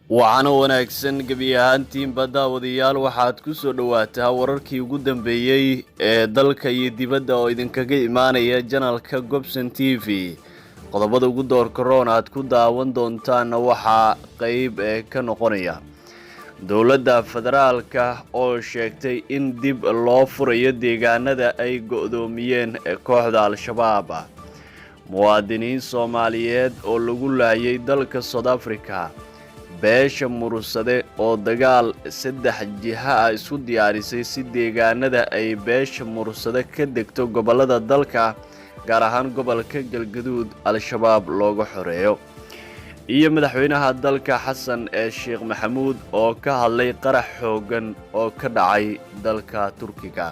waxaana wanaagsan gebi ahaantiinba daawadayaal waxaad ku soo dhowaataa wararkii ugu dambeeyey ee dalka iyo dibadda oo idinkaga imaanaya janalka Gobson TV. qodobada ugu doorka roon aad ku daawan doontaan waxaa qayb ka noqonaya dowladda federaalka oo sheegtay in dib loo furayo deegaanada ay go'doomiyeen kooxda Al-Shabaab. muwaadiniin Soomaaliyeed oo lagu laayay dalka South Africa. beesha murursade oo dagaal 3 jiha ah isu diyaarisay si deegaanada ay beesha murursade ka degto gobolada dalka gaar ahaan gobolka Galgaduud Al-Shabaab looga xoreeyo. iyo madaxweynaha dalka Xasan Sheekh Maxamuud oo ka hadlay qarax xoogan oo ka dhacay dalka Turkiga.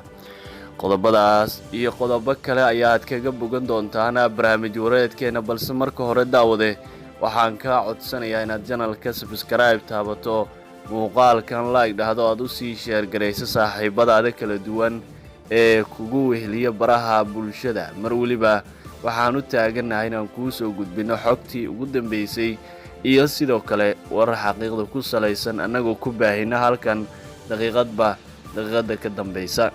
qodobadaas iyo qodobo kale ayaad kaga bogan doontaan barnaamij wareedkeena, balse marka hore daawade waxaan ka codsanayaa inaad channelka subscribe taabato, muuqaalkan like dhahdo, aad u sii share gareyso saaxiibadaada kala duwan ee kugu weheliya baraha bulshada. mar waliba waxaan u taaganahay inaan kuu soo gudbino xogtii ugu dambeysay iyo sidoo kale warar xaqiiqda ku salaysan annagoo ku baahina halkan daqiiqada ka dambeysa.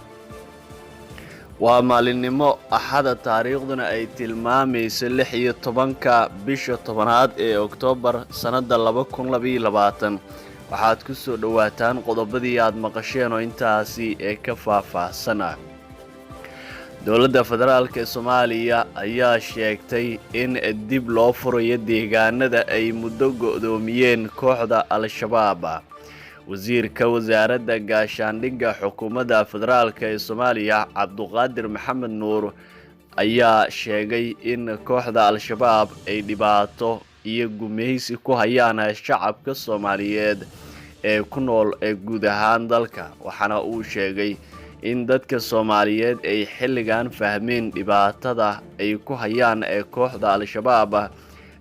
waa maalinimo axada, taariikhduna ay tilmaamayso 16 bisha 10aad ee Oktoobar sanada 2022. waxaad ku soo dhawaataan qodobadii aad maqasheen oo intaasi ka faahfaahsan. dowladda federaalka ee Soomaaliya ayaa sheegtay in dib loo furayo deegaanada ay muddo go'doomiyeen kooxda Al-Shabaab. wasiirka wasaaradda gaashaandhigga xukuumadda federaalka ee Soomaaliya Cabduqaadir Maxamed Nuur ayaa sheegay in kooxda Al-Shabaab ay dhibaato iyo gumeysi ku hayaan shacabka Soomaaliyeed ee ku nool guud ahaan dalka. waxaana uu sheegay in dadka Soomaaliyeed ay xilligan fahmeen dhibaatada ay ku hayaan kooxda Al-Shabaab,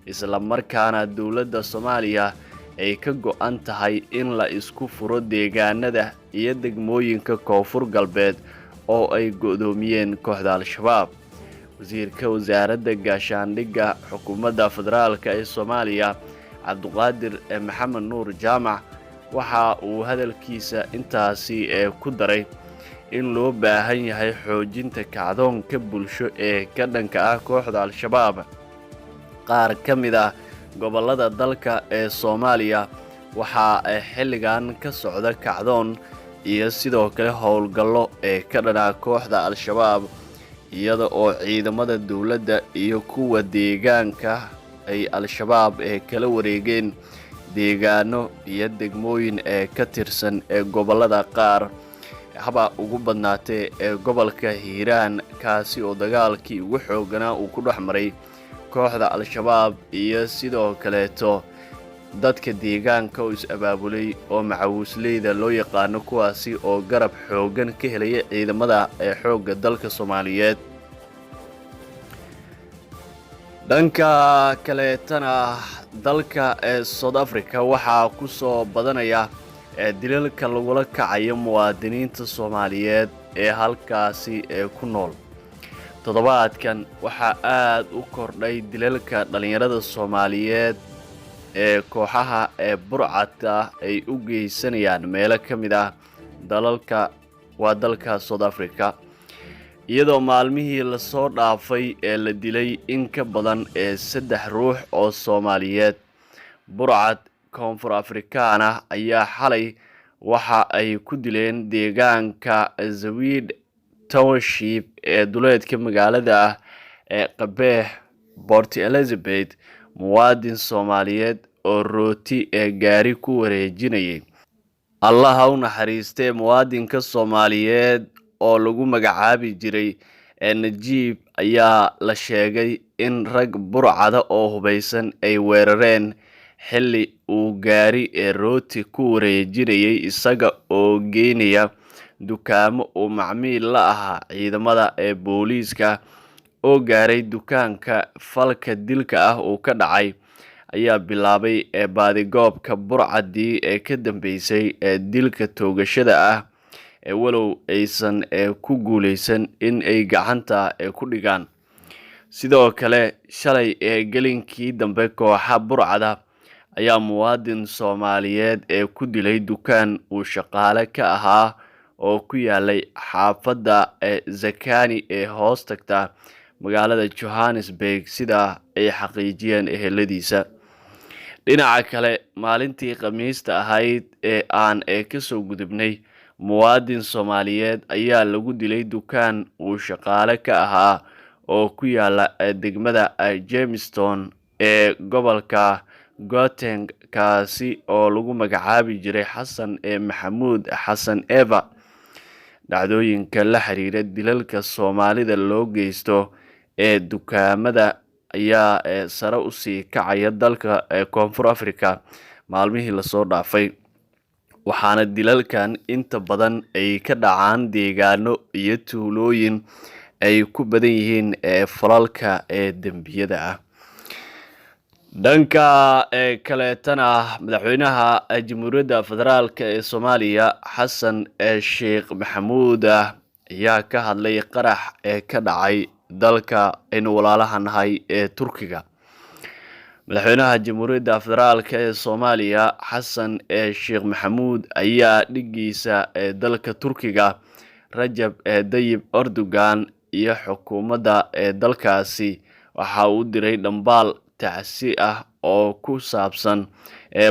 isla markaana dowladda Soomaaliya ay ka go'an tahay in la isku furo deegaanada iyo degmooyinka koonfur galbeed oo ay go'doomiyeen kooxda Al-Shabaab. wasiirka wasaaradda gaashaandhigga xukuumadda federaalka ee Soomaaliya Cabduqaadir Maxamed Nuur Jaamac waxa uu hadalkiisa intaasi ku daray in loo baahan yahay xoojinta kacdoonka bulsho ee ka dhanka ah kooxda Al-Shabaab. qaar ka mid ah gobolada dalka ee Soomaaliya waxaa xilligan ka socda kacdoon iyo sidoo kale howlgallo ka dhana kooxda Al-Shabaab, iyada oo ciidamada dowladda iyo kuwa deegaanka ay Al-Shabaab kala wareegeen deegaano iyo degmooyin ka tirsan gobolada qaar, haba ugu badnaatee gobolka Hiiraan, kaasi oo dagaalkii ugu xooganaa uu ku dhex maray kooxda Al-Shabaab iyo sidoo kaleeto dadka deegaanka oo is-abaabulay oo macawisleyda loo yaqaano, kuwaasi oo garab xoogan ka helaya ciidamada xoogga dalka Soomaaliyeed. dhanka kaleetana dalka South Africa waxaa ku soo badanaya dilalka lagula kacayo muwaadiniinta Soomaaliyeed ee halkaasi ku nool. toddobaadkan waxaa aad u kordhay dilalka dhalinyarada Soomaaliyeed ee kooxaha burcadka ay u geysanayaan meelo ka mid ah dalka South Africa, iyadoo maalmihii la soo dhaafay la dilay in ka badan 3 ruux oo Soomaaliyeed. burcad koonfur Afrikaana ayaa xalay waxa ay ku dileen deegaanka Zawiid Township ee duleedka magaalada Qabeeh Port Elizabeth muwaadin Soomaaliyeed oo rooti gaari ku wareejinayay. Allah ha u naxariistee muwaadinka Soomaaliyeed oo lagu magacaabi jiray Najiib ayaa la sheegay in rag burcada oo hubeysan ay weerareen xilli uu gaari rooti ku wareejinayay isaga oo geynaya dukaamo oo macmiil la ahaa. ciidamada booliiska oo gaaray dukaanka falka dilka ah oo ka dhacay ayaa bilaabay baadigoobka burcadii ka dambeysay dilka toogashada ah, walow aysan ku guuleysan in ay gacanta ku dhigaan. sidoo kale shalay gelinkii dambe kooxa burcada ayaa muwaadin Soomaaliyeed ee ku dilay dukaan uu shaqaale ka ahaa oo ku yaalay xaafadda Zakani ee hoos tagta magaalada Johannesburg sida ay xaqiijiyeen eheladiisa. Dhinaca kale, maalintii Khamiista ahayd ee aan ka soo gudubnay, muwaadin Soomaaliyeed ayaa lagu dilay dukaan uu shaqaale ka ahaa oo ku yaala degmada Jamestown ee gobolka Gauteng, kaasi oo lagu magacaabi jiray Xasan Maxamuud Xasan Eva. Dhacdooyinka la xiriira dilalka Soomaalida loo geysto ee dukaamada ayaa sare u sii kacaya dalka Koonfur Afrika maalmihii la soo dhaafay, waxaana dilalkan inta badan ay ka dhacaan deegaano iyo tuulooyin ay ku badan yihiin falalka dembiyada ah. Dhanka kaleetana, madaxweynaha Jamhuuriyadda Federaalka ee Soomaaliya Xasan Sheekh Maxamuud ayaa ka hadlay qarax ka dhacay dalka aynu walaalaha nahay ee Turkiga. Madaxweynaha Jamhuuriyadda Federaalka ee Soomaaliya Xasan Sheekh Maxamuud ayaa dhigiisa dalka Turkiga Rajab Tayyip Erdogan iyo xukuumadda dalkaasi waxa uu diray dhambaal tacsi ah oo ku saabsan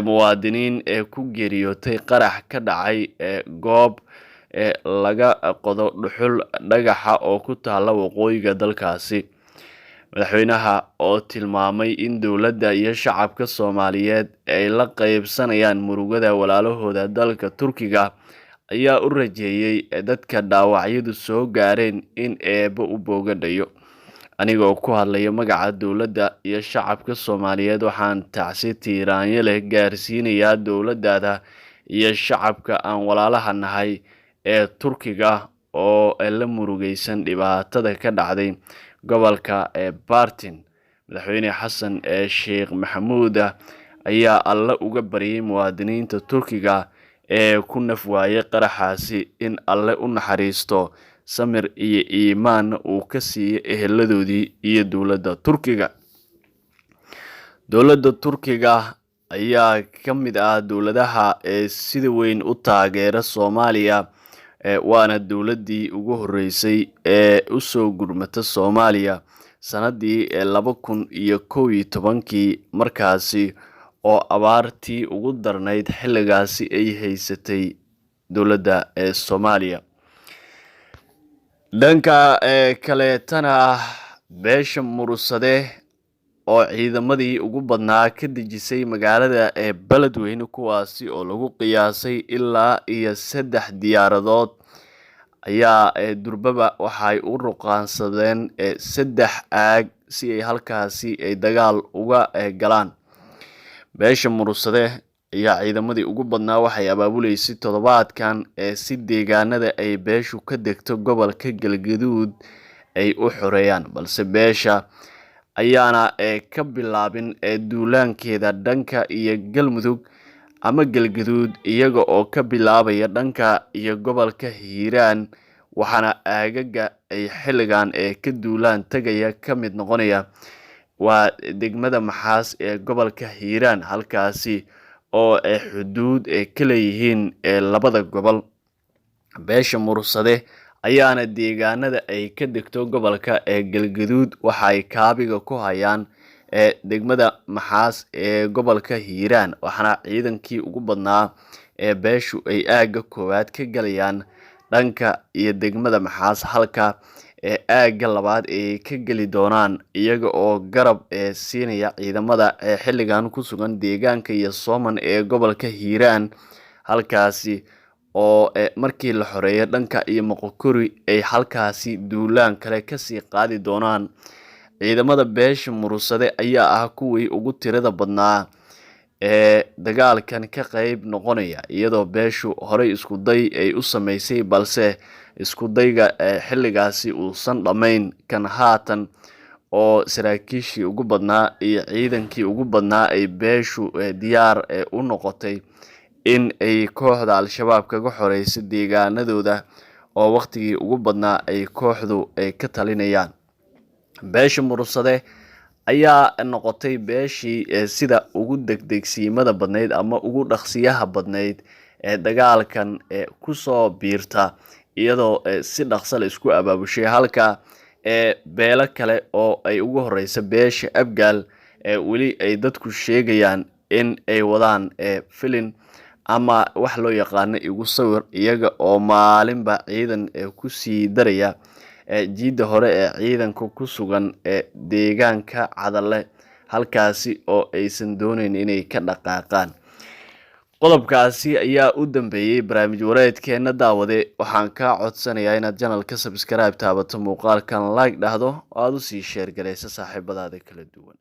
muwaadiniin ku geeriyootay qarax ka dhacay goob laga qodo dhuxul dhagaxa oo ku taala waqooyiga dalkaasi. Madaxweynaha oo tilmaamay in dowladda iyo shacabka Soomaaliyeed ay la qaybsanayaan murugada walaalahooda dalka Turkiga ayaa u rajeeyay dadka dhaawacyadu soo gaareen in Eebbe u boogadhayo. Anigoo ku hadlaya magaca dowladda iyo shacabka Soomaaliyeed, waxaan tacsi tiiraanyo leh gaarsiinayaa dowladdaada iyo shacabka aan walaalaha nahay ee Turkiga oo la murugaysan dhibaatada ka dhacday gobolka Bartın. Madaxweyne Xasan Sheekh Maxamuud ayaa Alle uga baryay muwaadiniinta Turkiga ee ku naf waayay qaraxaasi in Alle u naxariisto, samir iyo iimaan uu ka siiyo eheladoodii iyo dowladda Turkiga. Dowladda Turkiga ayaa ka mid ah dowladaha sida weyn u taageera Soomaaliya, waana dowladdii ugu horeysay ee u soo gurmata Soomaaliya sanadii 2011 markaasi oo abaartii ugu darnayd xilligaasi ay haysatay dowladda Soomaaliya. Dhanka kaleetana, beesha Mursade oo ciidamadii ugu badnaa ka dejisay magaalada Beledweyne, kuwaasi oo lagu qiyaasay ilaa iyo 3 diyaaradood, ayaa durbaba waxay u ruqaansadeen 3 aag si ay halkaasi dagaal uga galaan. Beesha Mursade ayaa ciidamadii ugu badnaa waxay abaabuleysay toddobaadkan si deegaanada ay beeshu ka degto gobolka Galgaduud ay u xoreeyaan, balse beesha ayaana ka bilaabin duulaankeeda dhanka iyo Galmudug ama Galgaduud, iyaga oo ka bilaabaya dhanka iyo gobolka Hiiraan, waxaana aagaga ay xilligan ka duulaan tagaya ka mid noqonaya waa degmada Maxaas ee gobolka Hiiraan, halkaasi oo xuduud ka leeyihiin labada gobol. Beesha Mursade ayaana deegaanada ay ka degto gobolka Galgaduud waxay kaabiga ku hayaan degmada Maxaas ee gobolka Hiiraan, waxaana ciidankii ugu badnaa beeshu ay aaga koowaad ka galayaan dhanka iyo degmada Maxaas, halka aaga labaad ay ka gali doonaan iyaga oo garab siinaya ciidamada xilligan ku sugan deegaanka iyo Sooman ee gobolka Hiiraan, halkaasi oo markii la xoreeyo dhanka iyo Moqokuri ay halkaasi duulaan kale ka sii qaadi doonaan. Ciidamada beesha Mursade ayaa ah kuwii ugu tirada badnaa dagaalkan ka qayb noqonaya, iyadoo beeshu horey isku day ay u sameysay, balse isku dayga xilligaasi uusan dhamayn. Kan haatan oo saraakiishii ugu badnaa iyo ciidankii ugu badnaa ay beeshu diyaar u noqotay in ay kooxda Al-Shabaab kaga xoreyso deegaanadooda oo waqtigii ugu badnaa ay kooxdu ka talinayaan. Beesha Mursade ayaa noqotay beeshii sida ugu degdegsiimada badneyd ama ugu dhaqsiyaha badneyd ee dagaalkan kusoo biirta iyadoo si dhaqso la isku abaabushay halka beelo kale oo ay ugu horeysa beesha Abgaal weli ay dadku sheegayaan in ay wadaan filin ama wax loo yaqaan igu sawir iyaga oo maalinba ciidan ku sii daraya jiida hore ciidanku ku sugan deegaanka Cadalle halkaasi oo aysan doonayn inay ka dhaqaaqaan. qodobkaasi ayaa u dambeeyay barnaamij wareedkeena daawade. waxaan ka codsanayaa inaad channelka subscribe taabato, muuqaalkan like dhahdo oo aad u sii share gareyso saaxiibadaada kala duwan.